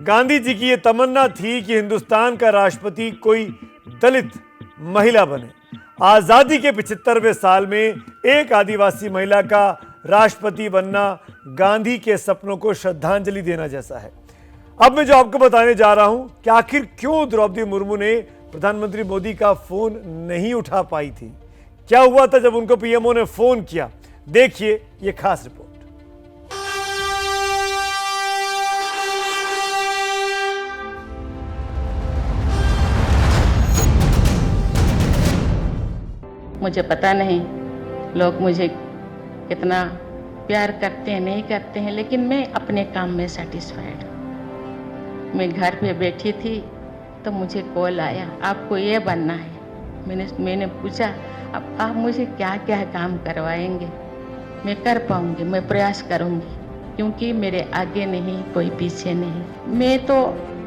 गांधी जी की यह तमन्ना थी कि हिंदुस्तान का राष्ट्रपति कोई दलित महिला बने। आजादी के 75वें साल में एक आदिवासी महिला का राष्ट्रपति बनना गांधी के सपनों को श्रद्धांजलि देना जैसा है। अब मैं जो आपको बताने जा रहा हूं कि आखिर क्यों द्रौपदी मुर्मू ने प्रधानमंत्री मोदी का फोन नहीं उठा पाई थी, क्या हुआ था जब उनको पीएमओ ने फोन किया। देखिए यह खास रिपोर्ट। मुझे पता नहीं लोग मुझे कितना प्यार करते हैं नहीं करते हैं, लेकिन मैं अपने काम में सेटिस्फाइड हूँ। मैं घर पे बैठी थी तो मुझे कॉल आया, आपको ये बनना है। मैंने पूछा अब आप मुझे क्या क्या काम करवाएंगे। मैं कर पाऊँगी, मैं प्रयास करूँगी, क्योंकि मेरे आगे नहीं कोई पीछे नहीं। मैं तो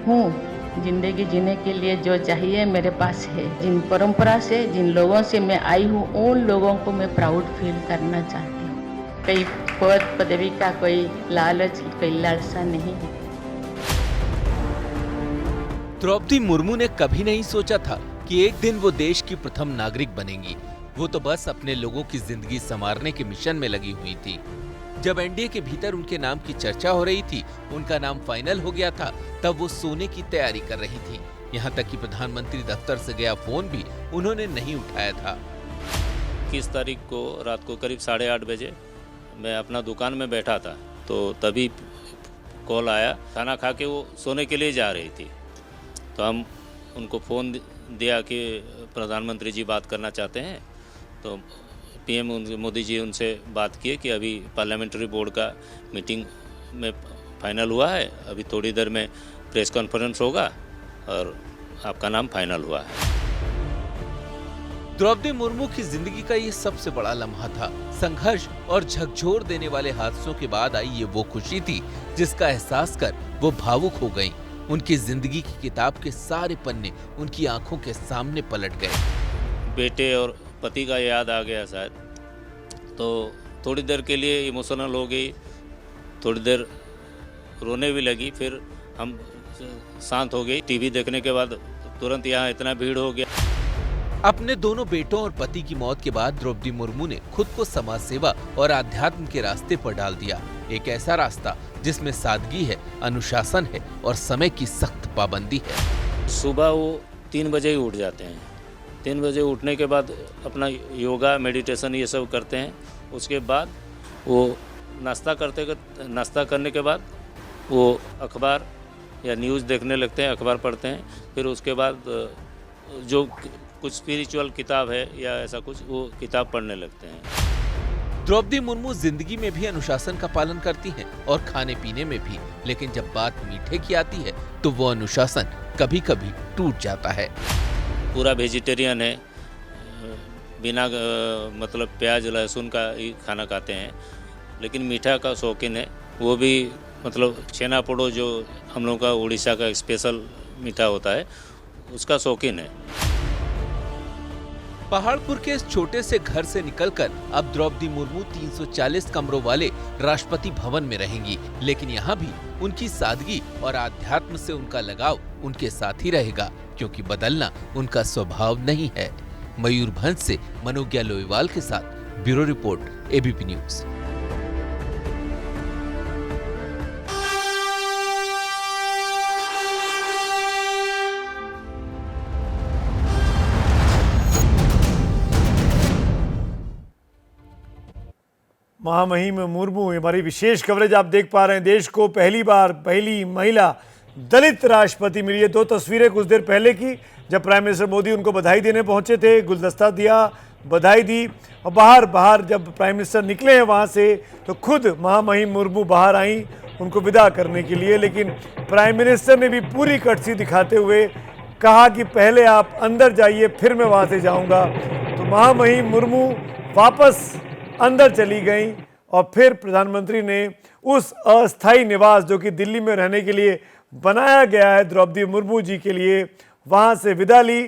हूँ, जिंदगी जीने के लिए जो चाहिए मेरे पास है। जिन परंपरा से, जिन लोगों से मैं आई हूँ, उन लोगों को मैं प्राउड फील करना चाहती हूँ। कोई पद पदवी का कोई लालच, कोई लालसा नहीं है। द्रौपदी मुर्मू ने कभी नहीं सोचा था कि एक दिन वो देश की प्रथम नागरिक बनेंगी। वो तो बस अपने लोगों की जिंदगी संवारने के मिशन में लगी हुई थी। जब एनडीए के भीतर उनके नाम की चर्चा हो रही थी, उनका नाम फाइनल हो गया था, तब वो सोने की तैयारी कर रही थी। यहाँ तक कि प्रधानमंत्री दफ्तर से गया फोन भी उन्होंने नहीं उठाया था। 21 तारीख को रात को करीब 8:30 बजे मैं अपना दुकान में बैठा था, तो तभी कॉल आया। खाना खा के वो सोने के लिए जा रही थी, तो हम उनको फ़ोन दिया कि प्रधानमंत्री जी बात करना चाहते हैं। तो पीएम मोदी जी उनसे बात किए कि अभी पार्लियामेंट्री बोर्ड का मीटिंग में फाइनल हुआ है, अभी थोड़ी देर में प्रेस कॉन्फ्रेंस होगा और आपका नाम फाइनल हुआ है। द्रौपदी मुर्मू की जिंदगी का ये सबसे बड़ा लम्हा था। संघर्ष और झकझोर देने वाले हादसों के बाद आई ये वो खुशी थी जिसका एहसास कर वो भावुक हो गईं। उनकी जिंदगी की किताब के सारे पन्ने उनकी आंखों के सामने पलट गए। बेटे और पति का याद आ गया शायद, तो थोड़ी देर के लिए इमोशनल हो गई, थोड़ी देर रोने भी लगी, फिर हम शांत हो गई। टीवी देखने के बाद तुरंत यहाँ इतना भीड़ हो गया। अपने दोनों बेटों और पति की मौत के बाद द्रौपदी मुर्मू ने खुद को समाज सेवा और आध्यात्म के रास्ते पर डाल दिया। एक ऐसा रास्ता जिसमें सादगी है, अनुशासन है और समय की सख्त पाबंदी है। सुबह वो 3 बजे ही उठ जाते हैं। 3 बजे उठने के बाद अपना योगा, मेडिटेशन ये सब करते हैं। उसके बाद वो नाश्ता करने के बाद वो अखबार या न्यूज़ देखने लगते हैं, अखबार पढ़ते हैं। फिर उसके बाद जो कुछ स्पिरिचुअल किताब है या ऐसा कुछ, वो किताब पढ़ने लगते हैं। द्रौपदी मुर्मू जिंदगी में भी अनुशासन का पालन करती हैं और खाने पीने में भी, लेकिन जब बात मीठे की आती है तो वो अनुशासन कभी कभी टूट जाता है। पूरा वेजिटेरियन है, बिना मतलब प्याज लहसुन का ही खाना खाते हैं, लेकिन मीठा का शौकीन है। वो भी मतलब छेना पोड़ो जो हम लोग का उड़ीसा का स्पेशल मीठा होता है, उसका शौकीन है। पहाड़पुर के इस छोटे से घर से निकलकर अब द्रौपदी मुर्मू 340 कमरों वाले राष्ट्रपति भवन में रहेंगी, लेकिन यहाँ भी उनकी सादगी और आध्यात्म से उनका लगाव उनके साथ ही रहेगा, क्योंकि बदलना उनका स्वभाव नहीं है। मयूरभंज से मनोज्ञा लोईवाल के साथ ब्यूरो रिपोर्ट, एबीपी न्यूज। महामहिम मुर्मू, हमारी विशेष कवरेज आप देख पा रहे हैं। देश को पहली महिला दलित राष्ट्रपति मिली है। 2 तस्वीरें कुछ देर पहले की, जब प्राइम मिनिस्टर मोदी उनको बधाई देने पहुंचे थे, गुलदस्ता दिया, बधाई दी, और बाहर जब प्राइम मिनिस्टर निकले हैं वहां से, तो खुद महामहिम मुर्मू बाहर आई उनको विदा करने के लिए। लेकिन प्राइम मिनिस्टर ने भी पूरी कटसी दिखाते हुए कहा कि पहले आप अंदर जाइए, फिर मैं वहां से जाऊंगा। तो महामहिम मुर्मू वापस अंदर चली गई और फिर प्रधानमंत्री ने उस अस्थायी निवास जो कि दिल्ली में रहने के लिए बनाया गया है द्रौपदी मुर्मू जी के लिए, वहां से विदा ली।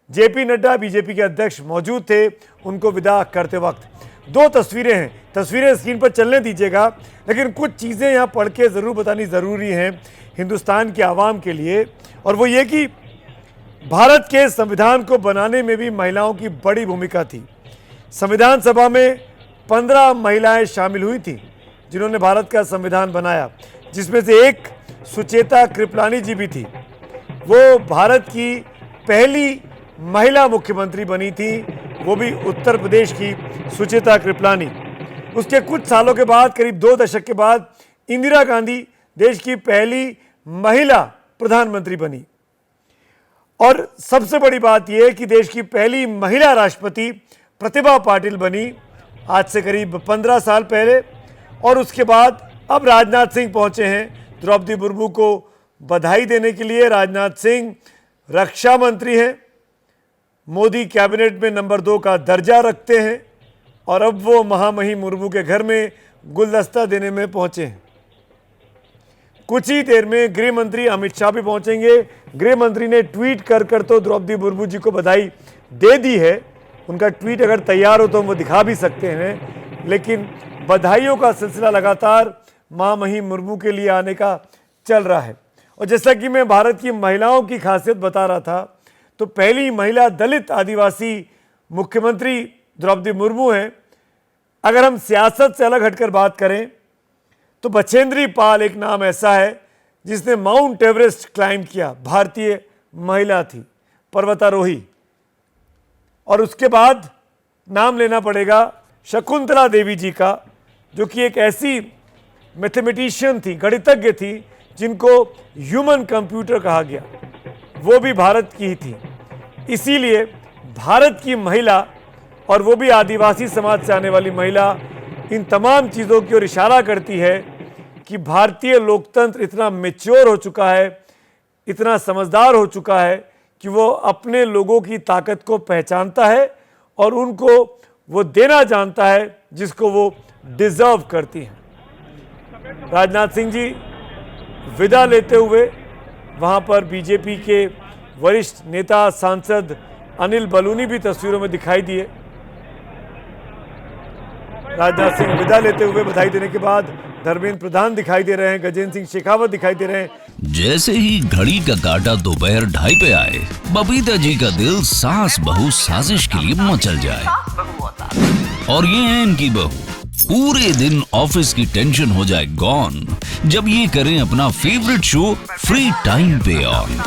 जेपी नड्डा बीजेपी के अध्यक्ष मौजूद थे उनको विदा करते वक्त। 2 तस्वीरें हैं, तस्वीरें स्क्रीन पर चलने दीजिएगा, लेकिन कुछ चीज़ें यहाँ पढ़ के ज़रूर बतानी ज़रूरी हैं। हिंदुस्तान के आवाम के लिए, और वो ये कि भारत के संविधान को बनाने में भी महिलाओं की बड़ी भूमिका थी। संविधान सभा में 15 महिलाएं शामिल हुई थी जिन्होंने भारत का संविधान बनाया, जिसमें से एक सुचेता कृपलानी जी भी थी। वो भारत की पहली महिला मुख्यमंत्री बनी थी, वो भी उत्तर प्रदेश की सुचेता कृपलानी। उसके कुछ सालों के बाद, करीब 2 दशक के बाद, इंदिरा गांधी देश की पहली महिला प्रधानमंत्री बनी। और सबसे बड़ी बात यह है कि देश की पहली महिला राष्ट्रपति प्रतिभा पाटिल बनी आज से करीब 15 साल पहले। और उसके बाद अब राजनाथ सिंह पहुंचे हैं द्रौपदी मुर्मू को बधाई देने के लिए। राजनाथ सिंह रक्षा मंत्री हैं, मोदी कैबिनेट में नंबर 2 का दर्जा रखते हैं, और अब वो महामहिम मुर्मू के घर में गुलदस्ता देने में पहुंचे हैं। कुछ ही देर में गृह मंत्री अमित शाह भी पहुंचेंगे। गृह मंत्री ने ट्वीट कर तो द्रौपदी मुर्मू जी को बधाई दे दी है। उनका ट्वीट अगर तैयार हो तो वो दिखा भी सकते हैं, लेकिन बधाइयों का सिलसिला लगातार महामहिम मुर्मू के लिए आने का चल रहा है। और जैसा कि मैं भारत की महिलाओं की खासियत बता रहा था, तो पहली महिला दलित आदिवासी मुख्यमंत्री द्रौपदी मुर्मू हैं। अगर हम सियासत से अलग हटकर बात करें तो बछेंद्री पाल एक नाम ऐसा है जिसने माउंट एवरेस्ट क्लाइंब किया, भारतीय महिला थी, पर्वतारोही। और उसके बाद नाम लेना पड़ेगा शकुंतला देवी जी का, जो कि एक ऐसी मैथमेटिशियन थी, गणितज्ञ थी, जिनको ह्यूमन कंप्यूटर कहा गया, वो भी भारत की ही थी। इसीलिए भारत की महिला, और वो भी आदिवासी समाज से आने वाली महिला, इन तमाम चीज़ों की ओर इशारा करती है कि भारतीय लोकतंत्र इतना मैच्योर हो चुका है, इतना समझदार हो चुका है कि वो अपने लोगों की ताकत को पहचानता है और उनको वो देना जानता है जिसको वो डिजर्व करती हैं। राजनाथ सिंह जी विदा लेते हुए वहाँ पर बीजेपी के वरिष्ठ नेता सांसद अनिल बलूनी भी तस्वीरों में दिखाई दिए। राजनाथ सिंह विदा लेते हुए बधाई देने के बाद धर्मेंद्र प्रधान दिखाई दे रहे हैं, गजेंद्र सिंह शेखावत दिखाई दे रहे हैं। जैसे ही घड़ी का काटा दोपहर 2:30 पे आए, बबीता जी का दिल सास बहू साजिश के लिए मचल जाए। और ये है इनकी बहू, पूरे दिन ऑफिस की टेंशन हो जाए गॉन जब ये करें अपना फेवरेट शो फ्री टाइम पे ऑन।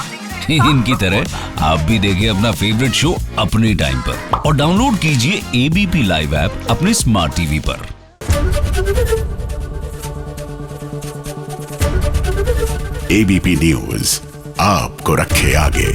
इनकी तरह आप भी देखिए अपना फेवरेट शो अपने टाइम पर और डाउनलोड कीजिए एबीपी लाइव ऐप अपने स्मार्ट टीवी पर। एबीपी न्यूज आपको रखे आगे।